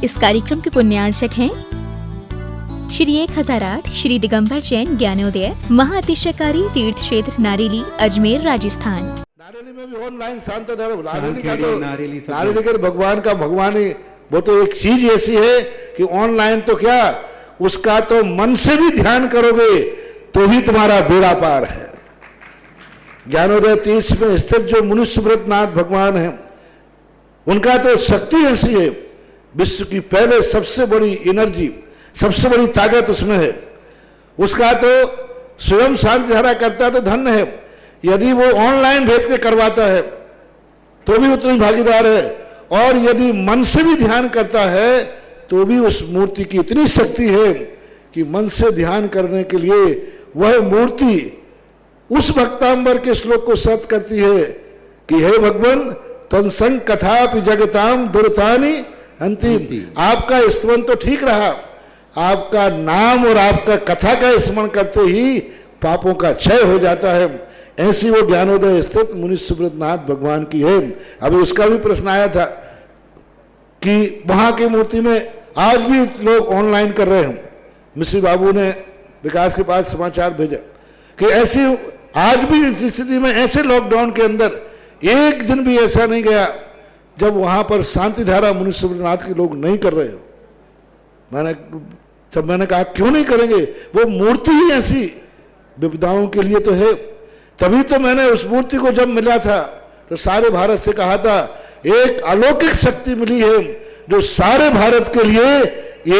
इस कार्यक्रम के पुण्यार्चक हैं श्री 1008 श्री दिगंबर जैन ज्ञानोदय महाअतिशयकारी तीर्थ क्षेत्र नारेली अजमेर राजस्थान। नारेली में भी ऑनलाइन शांत धर्म नारेली का भगवान का भगवान ही वो तो एक चीज ऐसी है कि ऑनलाइन तो क्या उसका तो मन से भी ध्यान करोगे तो भी तुम्हारा बेड़ा पार है। ज्ञानोदय तीर्थ में स्थित जो मुनि सुब्रतनाथ भगवान है उनका तो शक्ति ऐसी है, विश्व की पहले सबसे बड़ी एनर्जी सबसे बड़ी ताकत उसमें है। उसका तो स्वयं शांति धारा करता तो धन्य है, यदि वो ऑनलाइन भेज के करवाता है तो भी उतनी भागीदार है, और यदि मन से भी ध्यान करता है तो भी उस मूर्ति की इतनी शक्ति है कि मन से ध्यान करने के लिए वह मूर्ति उस भक्तांबर के श्लोक को सत्य करती है कि हे भगवान तत्संग कथापि जगताम दुर्तानि अंतिम। आपका स्मरण तो ठीक रहा, आपका नाम और आपका कथा का स्मरण करते ही पापों का क्षय हो जाता है। ऐसी वो ज्ञानोदय स्थित मुनि सुब्रतनाथ भगवान की है। अभी उसका भी प्रश्न आया था कि वहां की मूर्ति में आज भी लोग ऑनलाइन कर रहे हैं। मिश्री बाबू ने विकास के पास समाचार भेजा कि ऐसी आज भी इस स्थिति में ऐसे लॉकडाउन के अंदर एक दिन भी ऐसा नहीं गया जब वहां पर शांति धारा मुनि सुब्रतनाथ के लोग नहीं कर रहे हो। मैंने कहा क्यों नहीं करेंगे, वो मूर्ति ही ऐसी विपदाओं के लिए तो है। तभी तो मैंने उस मूर्ति को जब मिला था तो सारे भारत से कहा था एक अलौकिक शक्ति मिली है जो सारे भारत के लिए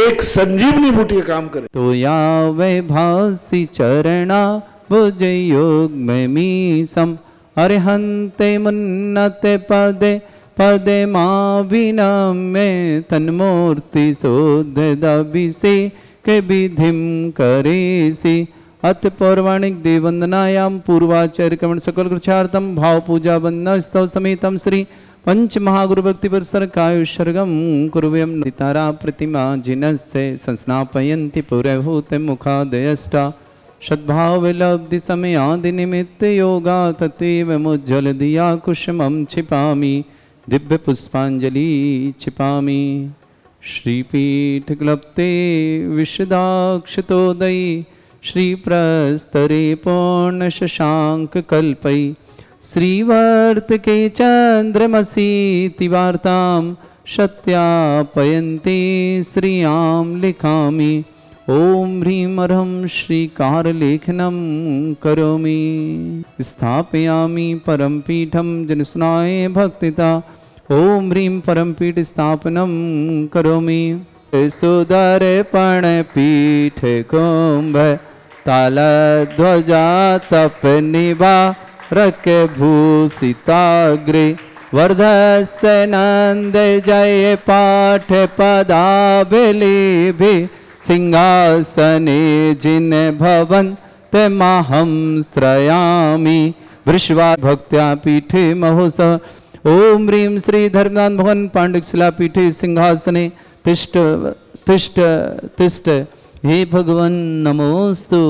एक संजीवनी बूटी का काम करे। तो या वै भासी चरणा भुज योग में मीसम अरहंते मुन्नते पदे पदे मां विनम्य तन्मूर्ति शोध दबिसे के विधिम करेसी। अत पौराणिक देववंदनायाम पूर्वाचार्य कमण सकल कृच्छार्थम भाव पूजा वंदना स्तव समेतम श्री पंच महागुरु भक्ति पुरस्सर कायुषर्गम कुर्वयम नितारा प्रतिमा जिनस्य संस्नापयन्ति पुरभूत मुखादयष्टा सद्भाव लब्धि समय आदि निमित्त योगा तत्व मुज्ज्वल दिया कुसुमं छिपामि दिव्य पुष्पांजलि छिपामि। श्रीपीठ क्लप्ते विशदाक्षतोदयी श्री प्रस्तरे पूर्ण शशांक कल्पई श्रीवर्त के चंद्रमसी तिवार्ताम सत्यापयन्ति श्रियाम लिखामि। ओम ह्रीं अर्हं श्रीकारलेखनं करोमि स्थापयामि परमपीठं जनस्नाय भक्तिता। ओम ह्रीं परमपीठ स्थापनं करोमि सुदर्पण पीठ कुंभ तालध्वजा तप निभा रक भूषिताग्रे वर्धस्य नंद जय पाठ पदाभिलेभे सिंहासने जिन भवन तमहं श्रयामि वृषवा भक्त्या पीठे महोत्सव। ओम ह्रीं श्री धर्मनाथ भवन पांडुशिला पीठे सिंहासने तिष्ठ तिष्ठ तिष्ठ। हे भगवान नमोस्तु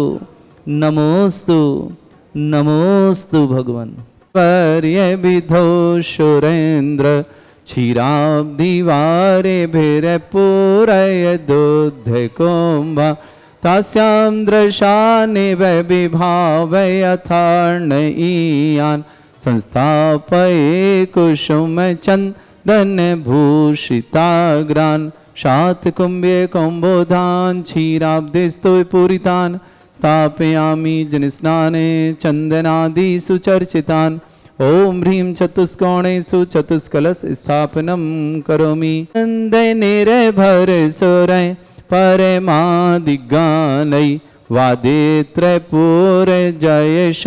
नमोस्तु नमोस्तु भगवान। पर्य विधो सुरेंद्र क्षीराब्धिवारे भीरपूरय दूध कुंभा तास्यां दृशानि विभावय यथार्ण ईयान् संस्थापये कुसुम चंदन भूषिताग्रान् शातकुंभे कुंभोधान क्षीराब्धिस्तु पूरितान् स्थापयामि जनस्नाने चंदनादि सुचर्चितान्। ओम ह्रीं चतुष्कोणेषु चतुष्कलश स्थापनं करोमि निर्भर सुरै परमादिगानै वादे त्रैपूर जयश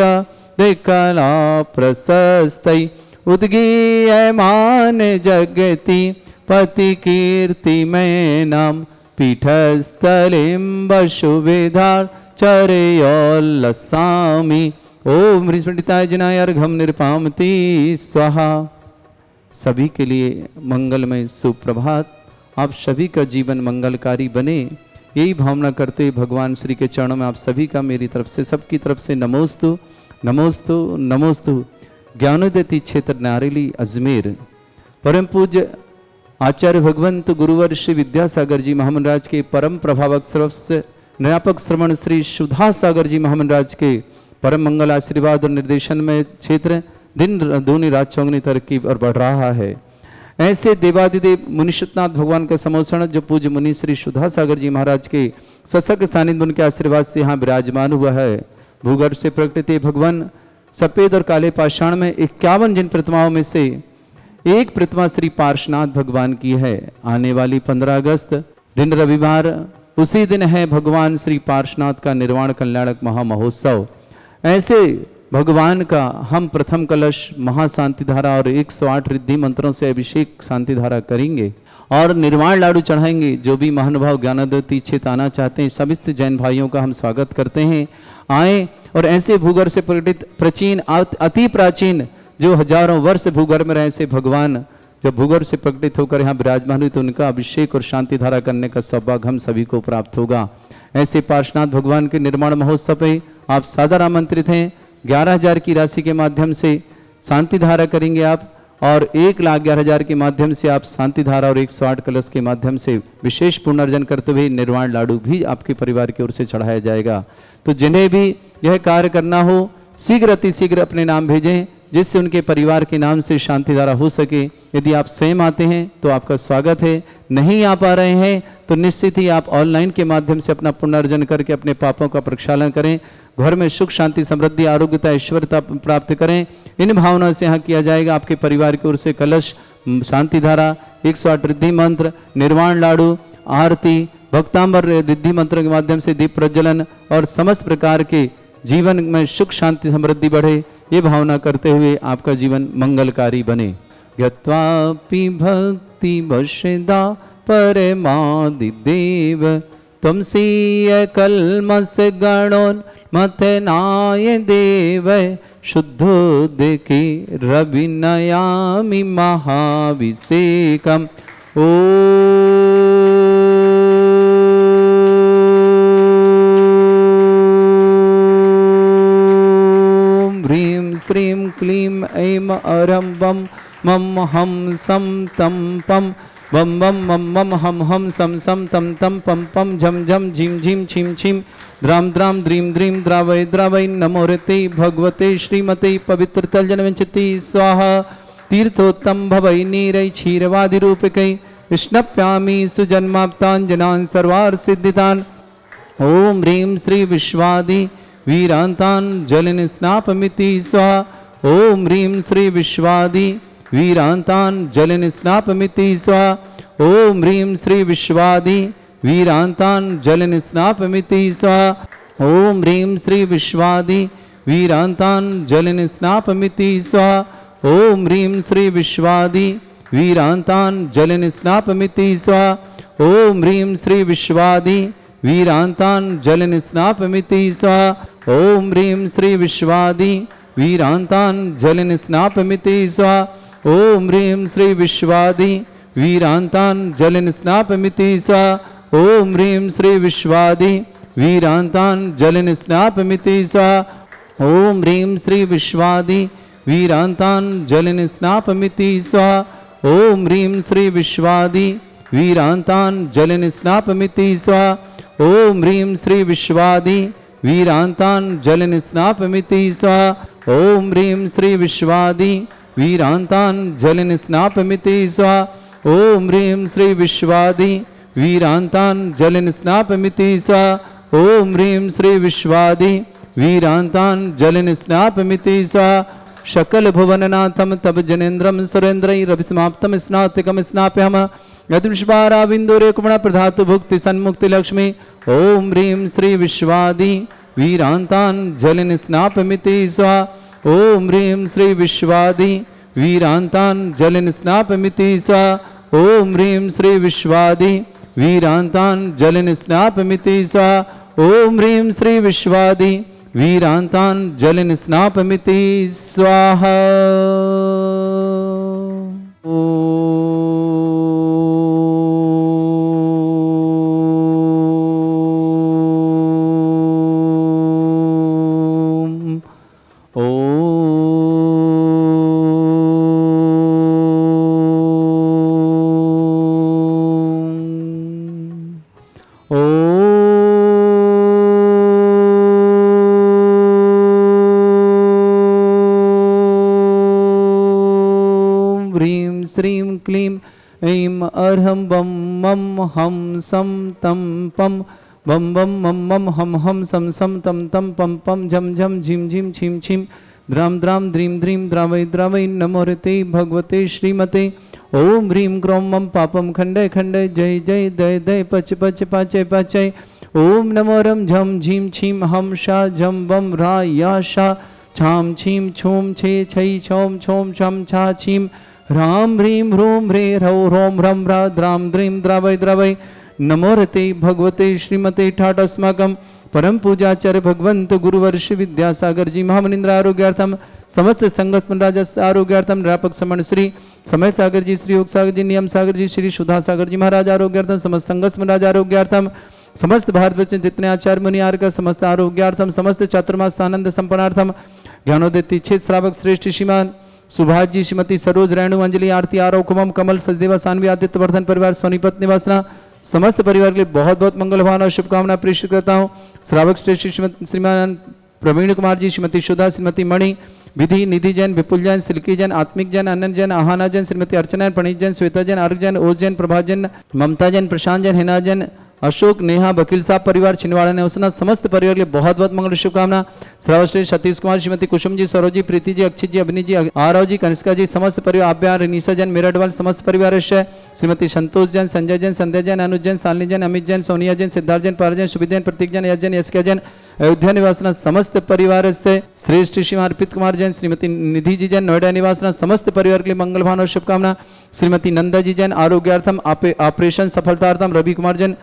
कला प्रशस्तै उद्गीयमान जगति पति कीर्तिमय नाम पीठस्थलिं वसुविधार चरयोल्लसामि। ओम ह्रीं पंडिताय जनाय अर्घम निरपामति स्वाहा। सभी के लिए मंगलमय सुप्रभात। आप सभी का जीवन मंगलकारी बने, यही भावना करते भगवान श्री के चरणों में आप सभी का मेरी तरफ से सबकी तरफ से नमोस्तु नमोस्तु नमोस्तु। ज्ञानोदय क्षेत्र नारेली अजमेर परम पूज्य आचार्य भगवंत गुरुवर श्री विद्यासागर जी महामंडराज के परम प्रभावक सर्वस्व निरापक श्रवण श्री सुधा सागर जी महामंडराज के परम मंगल आशीर्वाद और निर्देशन में क्षेत्र दिन दूनी रात चौगनी तरक्की और बढ़ रहा है। ऐसे देवादिदेव मुनिषतनाथ भगवान का समोषण जो पूज्य मुनि श्री सुधा सागर जी महाराज के सशक्त सानिध्य उनके आशीर्वाद से यहाँ विराजमान हुआ है। भूगर्भ से प्रकृति भगवान सफेद और काले पाषाण में 51 जिन प्रतिमाओं में से एक प्रतिमा श्री पार्श्वनाथ भगवान की है। आने वाली 15 अगस्त दिन रविवार उसी दिन है भगवान श्री पार्श्वनाथ का निर्वाण कल्याणक महामहोत्सव। ऐसे भगवान का हम प्रथम कलश महाशांति धारा और 108 रिद्धि मंत्रों से अभिषेक शांति धारा करेंगे और निर्वाण लाडू चढ़ाएंगे। जो भी महानुभाव ज्ञानोदय क्षेत्र आना चाहते हैं सभी जैन भाइयों का हम स्वागत करते हैं। आए और ऐसे भूगर्भ से प्रकटित प्राचीन अति प्राचीन जो हजारों वर्ष भूगर्भ में रहे से भगवान जब भूगर्भ से प्रकटित होकर यहाँ विराजमान हुई तो उनका अभिषेक और शांति धारा करने का सौभाग्य हम सभी को प्राप्त होगा। ऐसे पार्श्वनाथ भगवान के निर्माण महोत्सव पे आप सादर आमंत्रित हैं। 11,000 की राशि के माध्यम से शांति धारा करेंगे आप और 1,11,000 के माध्यम से आप शांति धारा और 108 कलश के माध्यम से विशेष पुनर्जन करते हुए निर्वाण लाडू भी आपके परिवार की ओर से चढ़ाया जाएगा। तो जिन्हें भी यह कार्य करना हो शीघ्र अतिशीघ्र अपने नाम भेजें जिससे उनके परिवार के नाम से शांति धारा हो सके। यदि आप स्वयं आते हैं तो आपका स्वागत है, नहीं आ पा रहे हैं तो निश्चित ही आप ऑनलाइन के माध्यम से अपना पुनर्जन करके अपने पापों का प्रक्षालन करें, घर में सुख शांति समृद्धि आरोग्यता ऐश्वर्यता प्राप्त करें। इन भावनाओं से यहाँ किया जाएगा। आपके परिवार की ओर से कलश शांति धारा 108 रिद्धि मंत्र निर्वाण लाडू आरती भक्तांबर रिद्धि मंत्र के माध्यम से दीप प्रज्वलन और समस्त प्रकार के जीवन में सुख शांति समृद्धि बढ़े ये भावना करते हुए आपका जीवन मंगलकारी बने। यत्वापि भक्ति वशदा परमादिदेव त्वमसीय कल्मष गणोन्मथनाय देव शुद्धोदके रविनयामि महाभिषेकम्। श्रीं क्लीं ऐं अरं बम मम हम सम तम पम बम बम मम मम हम सम सम तम तम पम पम झम झम झिम झिम छिम छिम द्राम द्राम द्रीम द्रीम द्रावय द्रावय नमोरते भगवते श्रीमते पवित्र तलजनवंचति स्वाहा। तीर्थोत्तम भवै नीरै क्षीरवादि रूपकै स्नप्यामि सुजन्माप्ताञ्जनान् सर्वार्थ सिद्धितान्। ओम ह्रीं श्री विश्वादि वीरांतान् जलिन स्नापमिति स्वाहा। ओम ह्रीं श्री विश्वादि वीरांतान् जलिन स्नापमिति स्वाहा। ओम ह्रीं श्री विश्वादि वीरांतान् जलिन स्नापमिति स्वाहा। ओम ह्रीं श्री विश्वादि वीरांतान् जलिन स्नापमिति स्वाहा। ओम ह्रीं श्री विश्वादि वीरांतान् जलिन स्नापमिति स्वाहा। ओम ह्रीं श्री विश्वादि वीरांतान् जलिन स्नापमिति स्वाहा। ओम ह्रीं श्री विश्वादि वीरांतान् जलिन स्नापमिति स्वाहा। ओम ह्रीं श्री विश्वादि वीरांतान् जलिन स्नापमिति स्वाहा। ओम ह्रीं श्री विश्वादि वीरांतान् जलिन स्नापमिति स्वाहा। ओम ह्रीं श्री विश्वादि वीरांतान् जलिन स्नापमिति स्वाहा। ओम ह्रीं श्री विश्वादि वीरांतान् जलिन स्नापमिति स्वाहा। ओम ह्रीं श्री विश्वादि वीरांतान् जलिन स्नापमिति स्वाहा। ओम ह्रीं श्री विश्वादि वीरांतान् जलिन स्नापमिति स्वाहा। ओम ह्रीं श्री विश्वादि वीरांतान् जलिन स्नापमिति स्वाहा। ओम ह्रीं श्री विश्वादि वीरांतान् जलिन स्नापमिति स्वाहा। सकल भुवननाथम तब जनेन्द्रम सुरेन्द्रैरभिसमाप्तम स्नातिकम स्नाप्यहम यदुष्पाराविंदोरे कुमण प्रधातु भुक्ति सन्मुक्ति लक्ष्मी। ओम ह्रीं श्री विश्वादि वीरांतान् जलिन स्नापमिति स्वाहा। ओम ह्रीं श्री विश्वादि वीरांतान् जलिन स्नापमिति स्वाहा। ओम ह्रीं श्री विश्वादि वीरांतान् जलिन स्नापमिति स्वाहा। ओम ह्रीं श्री विश्वादि वीरांतान् जलिन स्नापमिति स्वाहा। श्रीं क्लीं ऐं अर्हं बम मम हम सम तम पम बम बम मम मम हम सम सम तम तम पम पम झम झम झिम झिम छिम छिम द्राम द्राम द्रीम द्रीम द्रावै द्रावै नमोरते भगवते श्रीमते ओम ह्रीं ग्रौं मम पापम खंडय खंडय जय जय दय दय पच पच पाचय पाचय ओम नमो रम झम झीम छीम हम शा झम बम रा या शा छाम छीम छूम छे छै छौम छौम छम छा छीम ह्राम ह्रीं ह्रूं ह्रे ह्रौ ह्रौं ह्रम ह्रा द्राम द्रीं द्रावै द्रावै नमोरते भगवते श्रीमते ठाट अस्माकं परम पूजाचार्य भगवंत गुरुवर्ष विद्यासागर जी महामनिंद्र आरोग्यार्थम समस्त संगत राजस आरोग्यार्थम निरापक समण श्री समय सागर जी, श्री योग सागर जी, नियम सागर जी, श्री सुधा सागर जी महाराज आरोग्यार्थम समस्त संगत राज आरोग्यार्थम समस्त भारतवर्ष जितने आचार्य मुनियार का समस्त आरोग्यार्थम समस्त चातुर्मास आनंद संपन्नार्थम ज्ञानोदय तीक्षित श्रावक श्रेष्ठ श्रीमान सुभाष जी, श्रीमती सरोज रेणु अंजलि आरती आरव कुमम कमल सचदेवा सानवी आदित्य वर्धन परिवार सोनीपत निवासना समस्त परिवार के लिए बहुत बहुत मंगल भावना और शुभकामना प्रेषित करता हूँ। श्रावक श्रेष्ठ श्रीमान प्रवीण कुमार जी, श्रीमती सुधा, श्रीमती मणि, विधि, निधि जैन, विपुल जैन, सिल्की जैन, आत्मिक जैन, अनंत जैन, आहाना जैन, श्रीमती अर्चना, प्रणीत जैन, श्वेता जैन, अर्घ जैन, ओज जैन, प्रभा जैन, ममता जैन, प्रशांत जैन, हिना जैन, अशोक, नेहा, वकील साहब परिवार छिंदवाड़ा ने उसना समस्त परिवार के लिए बहुत बहुत मंगल शुभकामना। श्रावश्री सतीश कुमार, श्रीमती कुसुम जी, सौरव जी, प्रीति जी, अक्षित जी, अभिनी जी, आरव जी, कनिष्का जी, समस्त परिवार आभ्या, निशा जैन, मेरठवाल समस्त परिवार श्रीमती संतोष जैन, संजय जैन, संध्या जैन, अनुज जैन, सालनी जैन, अमित जैन, सोनिया जैन, सिद्धार्थ जैन, पार जैन, सुभित जैन, प्रतीक जैन, यश जैन, यशक्या जैन, अयोध्या निवासना समस्त परिवार से श्रेष्ठ श्री अर्पित कुमार जैन, श्रीमती निधि जी जैन, नोएडा निवासना समस्त परिवार के लिए मंगल भावना और शुभकामना। श्रीमती नंदा जी जैन आरोग्यार्थम ऑपरेशन सफलतार्थम रवि कुमार जैन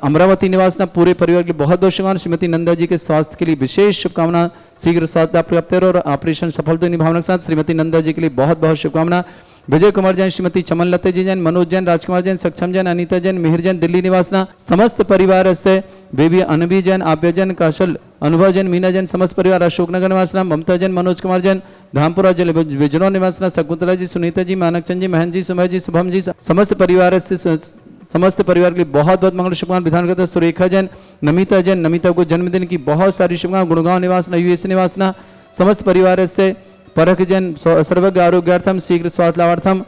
अमरावती निवासना पूरे परिवार के लिए बहुत बहुत शुभकामना। श्रीमती नंदा जी के स्वास्थ्य के लिए विशेष शुभकामना, शीघ्र स्वास्थ्य प्राप्त हो और ऑपरेशन सफल होने भावना के साथ श्रीमती नंदा जी के लिए बहुत बहुत शुभकामना। विजय कुमार जैन, श्रीमती चमन लते जी जैन, मनोज जैन, राजकुमार जैन, सक्षम जैन, अनीता जैन, मिहिर जैन दिल्ली निवासना समस्त परिवार से बेबी अनबी जैन, आभ्य जैन, कौशल अनुभव जैन, मीना जैन समस्त परिवार अशोकनगर निवासना, ममता जैन, मनोज कुमार जैन, धामपुरा जिले विजनौर निवासना, शकुंतला जी, सुनीता जी, मानकचंद जी, महन जी, सुमय जी, शुभम जी समस्त परिवार से समस्त परिवार के लिए बहुत बहुत मंगल शुभकामना। विधान करता सुरेखा जैन, नमिता जैन, नमिता को जन्मदिन की बहुत सारी शुभकामना। गुड़गांव निवासना, यूएस निवासना समस्त परिवार से परख जैन सर्वज्ञ आरोग्यार्थम शीघ्र स्वास्थ्य लाभार्थम,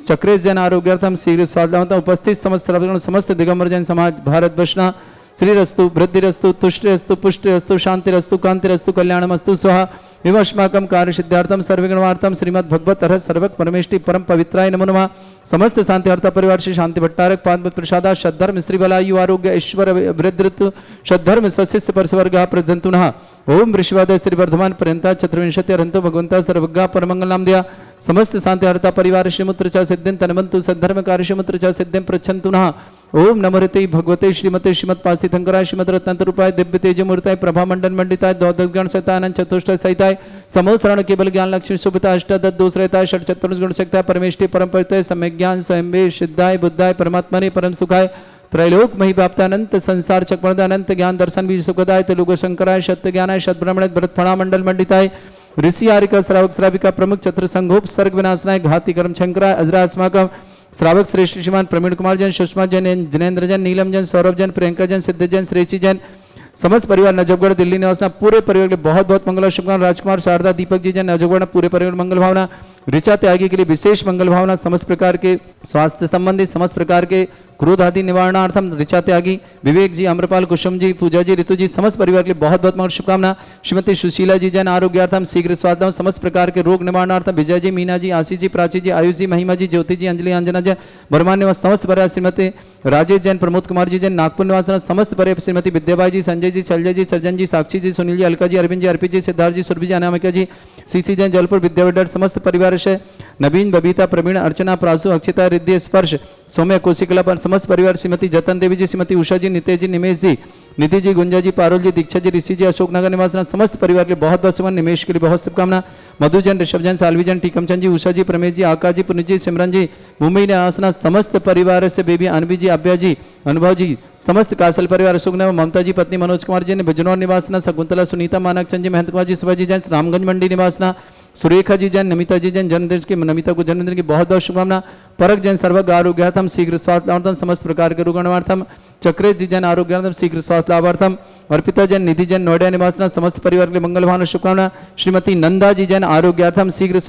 चक्रेश जैन आरोग्यार्थम शीघ्र स्वास्थ्य लाभार्थम, उपस्थित समस्त सर्वगण समस्त दिगंबर जैन समाज भारत वर्षना श्रीरस्तु वृद्धिरस्तु तुष्टिरस्तु पुष्टिरस्तु शांतिरस्तु कांतिरस्तु कल्याणमस्तु स्वाहा विवस्माकं कार्य सिद्धार्थम सर्वगुणार्थम श्रीमद् भगवत अर्हत सर्वक परमेष्टि परम पवित्राय नमो नमः। समस्त शांतिहर्ता परिवार श्री शांति भट्टारक पाद प्रसादा सद्धर्म श्री बलायु आरोग्य ऐश्वर्य वृद्धृतु सद्धर्म सशिष्य परस्वर्ग प्रदंतुनः ओम वृषवादय श्री वर्धमान पर्यंता चतुर्विंशति अरंतो भगवंता सर्वज्ञा परमंगल नाम दिया। समस्त शांतिहर्ता परिवार श्रीमुत्र च सिद्धिं तन्वन्तु सद्धर्म कार्य श्रीमुत्र च सिद्धिं पृच्छन्तु नः। ओम नमोरते भगवते श्रीमते श्रीमत् पार्थितंकराय श्रीमद रत्नतरूपाय दिव्य तेज मूर्ताय प्रभा मंडल मंडिताय द्वादश गण सहितानंद चतुष्ट सहिताय समोसरण केवल ज्ञान लक्ष्मी सुभिता अष्टादश दोषरहिताय षट चतुर्ष गुण सहिताय परमेष्टि परम परितय सम्यक ज्ञान स्वयं सिद्धाय बुद्धाय परमात्मने परम सुखाय त्रैलोक मही व्याप्तानंत संसार चक्रवर्ती अनंत ज्ञान दर्शन भी सुखदाय तेलुगु शंकराय सत्य ज्ञानाय सद ब्रह्मण भरत फणा मंडल मंडिताय ऋषि आरिका श्रावक श्राविका प्रमुख चतुर संघोप सर्ग विनाशनाय घाती कर्म शंकराय अजरा अस्माकम श्रावक श्रेष्ठ श्रीमान प्रवीण कुमार जैन, सुषमा जैन, जिनेन्द्र जैन, नीलम जैन, सौरभ जैन, प्रियंका जैन, सिद्ध जैन, श्रेषी जैन समस्त परिवार नजफगढ़ दिल्ली निवासना पूरे परिवार के लिए बहुत बहुत मंगल शुभकामना। राजकुमार शारदा दीपक जी जैन नजफगढ़ पूरे परिवार मंगल भावना। ऋचा त्यागी के लिए विशेष मंगल भावना। समस्त प्रकार के स्वास्थ्य संबंधी समस्त प्रकार के क्रोध आदि निवारणार्थम ऋचा त्यागी विवेक जी, अम्रपाल, कुसुम जी, पूजा जी, ऋतु जी समस्त परिवार के लिए बहुत बहुत मंगल शुभकामना। श्रीमती सुशीला जी जैन आरोग्यार्थम शीघ्र स्वास्थ्य समस्त प्रकार के रोग निवारणार्थम विजय जी, मीना जी, आशीष जी, प्राची जी, आयुष जी, महिमा जी, ज्योति जी, अंजलि, अंजना जैन बर्मान निवास समस्त परिवार श्रीमती राजेश जैन, प्रमोद कुमार जी जैन नागपुर निवास समस्त परिवार श्रीमती विद्याबाई जी, संजय जी, शैलजा जी, सर्जन जी, साक्षी जी, सुनील जी, अलका जी, अरविंद जी, अर्पित जी, सिद्धार्थ जी, सुरभि जी, अनामिका जी, सीसी जैन जलपुर विद्याविद्यार समस्त परिवार से नवीन, बबीता, प्रवीण, अर्चना, प्रासु, अक्षिता, रिद्धि, स्पर्श, सौम्य, कोशिकला पर समस्त परिवार श्रीमती जतन देवी जी, श्रीमती उषा जी, नितेश जी, निमेश जी, निधि जी, गुंजा जी, पारुल जी, दीक्षा जी, ऋषि जी, अशोकनगर निवासना समस्त परिवार के बहुत बहुत शुभकामना। निमेश के लिए बहुत शुभकामना। मधु जैन, ऋषभ जैन, सालवी जैन, टीकमचंद जी, उषा जी, प्रमेश जी, आकाश जी, पुनित जी, सिमरन जी, मुंबई निवासना समस्त परिवार से बेबी अनबी जी, अभ्या जी, अनुभव जी समस्त कासल परिवार अशोकनगर, ममता जी पत्नी मनोज कुमार जी ने बिजनौर निवासना, शकुंतला, सुनीता, मानकचंद जी, महंत कुमार जी, सुभाजी जैन रामगंज मंडी निवासना, सुरेखा जी जैन, नमिता जी जैन जन्मदिन के नमिता को जन्मदिन की बहुत बहुत शुभकामना। परक जैन सर्वज्ञ आरोग्यार्थम शीघ्र स्वास्थ्य लाभार्थम समस्त प्रकार के रोगाणुवार्थम, चक्रेश जी जैन आरोग्यार्थम शीघ्र स्वास्थ्य लाभार्थम, और पिता जैन निधि जैन नोएडा निवासना समस्त परिवार के लिए मंगल भावना शुभकामना। श्रीमती नंदा जी जैन आरोग्यार्थम शीघ्र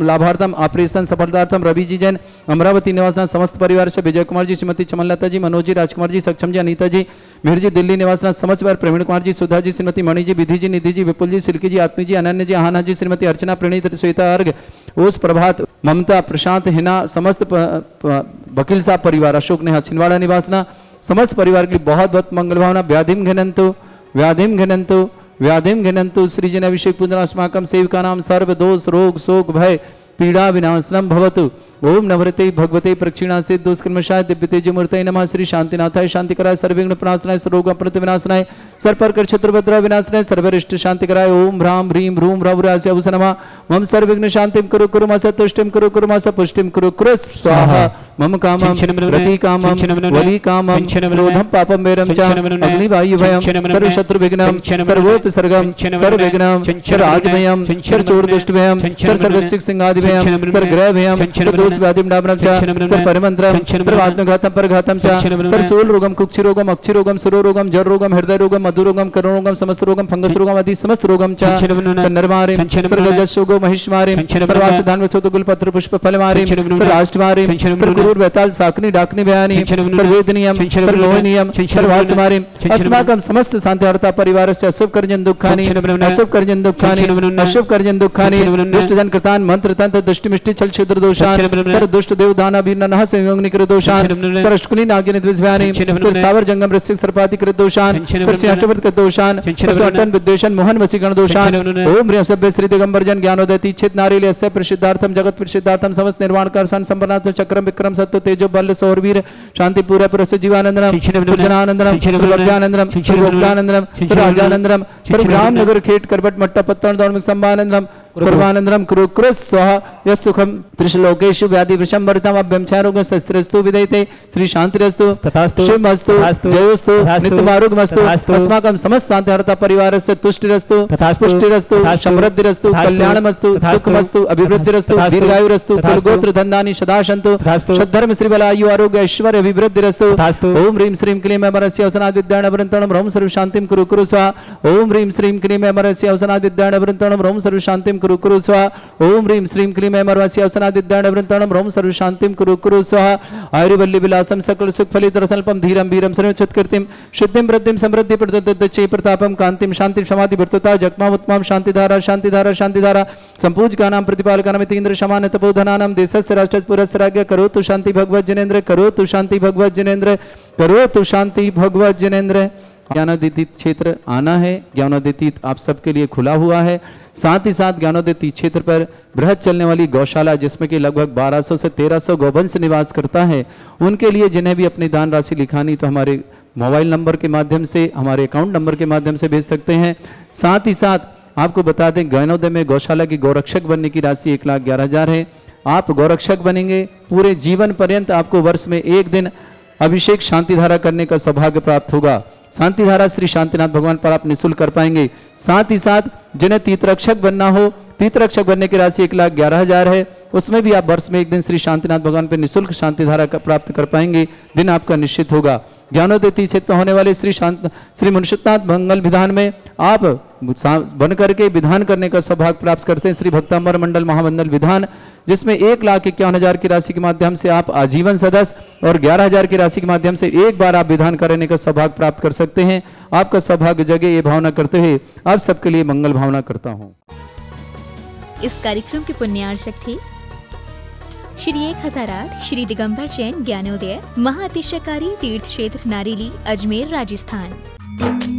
लाभार्थम ऑपरेशन सफलतार्थम। रवि जी जैन अमरावती निवासना समस्त परिवार से। विजय कुमार जी, श्रीमती चमनलता जी, मनोज जी, राजकुमार जी, सक्षम जी, अनीता जी, मीर जी दिल्ली निवासना समस्त परिवार। प्रवीण कुमार जी, सुधा जी, श्रीमती मणि जी, विधि जी, निधि जी, विपुल जी, सिल्की जी, आत्मी जी, अनन्य जी, आहाना जी, श्रीमती अर्चना, प्रणीत, श्वेता, अर्घ, ओस, प्रभात, ममता, प्रशांत, हिना, समस्त वकील साहब परिवार, अशोक नेहा छिंदवाड़ा निवासना समस्त परिवार के लिए बहुत बहुत मंगल भावना। व्याधिम घनंतु व्याधिम घनंतु व्याधिम घनंतु सृजन अभिषेक पूजन अस्माकं सेविका नाम सर्व दोष रोग शोक भय पीड़ा विनाशनम भवतु। ओम नवरते भगवते प्रक्षिणा से दुष्कर्मशाय दिव्यतेज मूर्तये नमः। श्री शांतिनाथाय शांतिकराय सर्वविघ्न प्रणाशनाय सर्वरोग प्रतिविनाशनाय सर्वप्रकर शत्रुभद्र विनाशनाय सर्वरिष्ट शांतिकराय ओम ह्रां ह्रीं ह्रूं ह्रौरास्य अवस नमः। मम सर्वविघ्न शांतिं कुरु कुरु मा सतुष्टिं कुरु कुरु मा सपुष्टिं कुरु कुरु स्वाहा। मम कामं रति कामं वली कामं क्रोधं पापं वैरं च अग्निवायु भयं सर्वशत्रुविघ्नं सर्वोपसर्गं सर्वविघ्नं सर्वराजभयं सर्वचोरदुष्टभयं सर्वसिक सिंहादिभयं सर्वग्रहभयं सर्वदोषव्याधिं डामरं च सर्वपरिमन्त्रं सर्वात्मघातं परघातं च सर्वशूलरोगं कुक्षिरोगं अक्षिरोगं सुरोरोगं जररोगं हृदयरोगं मधुरोगं करोरोगं समस्त रोगं फंगस रोगं आदि समस्त रोगं च सर्वनरमारिं सर्वगजशोगो महिष्मारिं सर्वासधान्वचोतुगुलपत्र पुष्प फलमारिं सर्वाष्टमारिं सर्वकुरूर वेताल साकनी डाकनी बयानी सर्वेदनीयं सर्वलोहनीयं सर्वासमारिं अस्माकं समस्त शांतिहर्ता परिवारस्य अशुभ कर्जन दुःखानि अशुभ कर्जन दुःखानि अशुभ कर्जन दुःखानि दुष्टजन कृतान् मंत्र तंत्र दृष्टिमिष्टि छल छिद्र दोषान् सर्व दुष्ट देव दानव वीर नरः संयोगनि कृत दोषान् सर्वष्कुली नागिनि द्विजव्यानि सर्वस्थावर जंगम ऋषिक सर्पाति कृत दोषान् सर्वसिंहटवत कृत दोषान् सर्वअटन विद्वेषण मोहन वशीकरण दोषान् ओम ह्रीं सभ्य श्री दिगंबर जन ज्ञानोदयति चित नारी अस्य प्रसिद्धार्थम जगत प्रसिद्धार्थम समस्त निर्वाण कारसान संपन्नात्म चक्रम विक्रम सत्य तेजो बल सौरवीर शांति पूरा पुरुष जीवानंदनम सृजनानंदनम सर्वज्ञानंदनम सर्वोपलानंदनम सर्वराजानंदनम सर्वग्राम नगर खेट करबट मट्टा पत्तन दौर्मिक संभानंदनम सर्वानंदनम कुरु कुरु स्वाहा यस्सुखम त्रिशलोकेषु व्याधि विषमवर्तम अभ्यंचारोग शस्त्रस्तु विदयते श्री शांतिरस्तु तथास्तु शिवमस्तु जयोस्तु नित्यमारोग्यमस्तु अस्माकं समस्त शांतिहर्ता परिवारस्य तुष्टिरस्तु पुष्टिरस्तु समृद्धिरस्तु कल्याणमस्तु सुखमस्तु अभिवृद्धिरस्तु दीर्घायुरस्तु कुलगोत्र धन्धानि सदा सन्तु सद्धर्म श्रीबलायु आरोग्य ऐश्वर्य अभिवृद्धिरस्तु ओम ह्रीं श्रीं क्लीं अमरस्य अवसनाद विद्याणवृन्तणं रोम सर्व शांतिं कुरु कुरु स्वाहा ओम ह्रीं श्रीं क्लीं अमरस्य अवसनाद विद्याणवृन्तणं रोम सर्व शांतिं कुरु कुरु स्वाहा ओम ह्रीं श्रीं क्लीं अमरस्य अवसनाद विद्याणवृन्तणं रोम सर्व शांतिं कुरु कुरु स्वाहा आयुर्वल्ली विलासं सकल सुख फलितरसल्पं धीरं वीरं सर्वच्छत्कृतिं शुद्धिं वृद्धिं समृद्धि प्रदत्तचे प्रतापं कांतिं शांति समाधि वर्तता जगमां उत्तमां शांतिधारा शांतिधारा शांतिधारा संपूज्यकानां प्रतिपालकानां इन्द्र शमान तपोधनानां देशस्य राष्ट्रस्य पुरस्य राज्ञ करोतु शांति भगवत जनेन्द्र करोतु शांति भगवत जनेन्द्र करोतु शांति भगवत जनेन्द्र। ज्ञानोदीति क्षेत्र आना है। ज्ञानोदीति आप सबके लिए खुला हुआ है। साथ ही साथ ज्ञानोदीति क्षेत्र पर बृहद चलने वाली गौशाला जिसमें कि लगभग 1200 से 1300 गौवंश निवास करता है, उनके लिए जिन्हें भी अपनी दान राशि लिखानी तो हमारे मोबाइल नंबर के माध्यम से हमारे अकाउंट नंबर के माध्यम से भेज सकते हैं। साथ ही साथ आपको बता दें ज्ञानोदय में गौशाला की गौरक्षक बनने की राशि 1,11,000 है। आप गौरक्षक बनेंगे, पूरे जीवन पर्यंत आपको वर्ष में एक दिन अभिषेक शांतिधारा करने का सौभाग्य प्राप्त होगा। शांतिधारा श्री शांतिनाथ भगवान पर आप निःशुल्क कर पाएंगे। साथ ही साथ जिन्हें तीर्थरक्षक बनना हो, तीर्थरक्षक बनने की राशि 1,11,000 है, उसमें भी आप वर्ष में एक दिन श्री शांतिनाथ भगवान पर निःशुल्क शांतिधारा प्राप्त कर पाएंगे। दिन आपका निश्चित होगा। ज्ञानोदय क्षेत्र में होने वाले श्री मुनिषितनाथ मंगल विधान में आप बन करके विधान करने का सौभाग्य प्राप्त करते हैं। श्री भक्तांबर मंडल महामंडल विधान, जिसमें 1,51,000 की राशि के माध्यम से आप आजीवन सदस्य और 11,000 की राशि के माध्यम से एक बार आप विधान करने का सौभाग्य प्राप्त कर सकते हैं। आपका सौभाग्य जगे ये भावना करते हुए आप सबके लिए मंगल भावना करता हूँ। इस कार्यक्रम के पुण्यार्चक थे श्री 1008 श्री दिगंबर जैन ज्ञानोदय महाअतिशयकारी तीर्थ क्षेत्र नारेली अजमेर राजस्थान।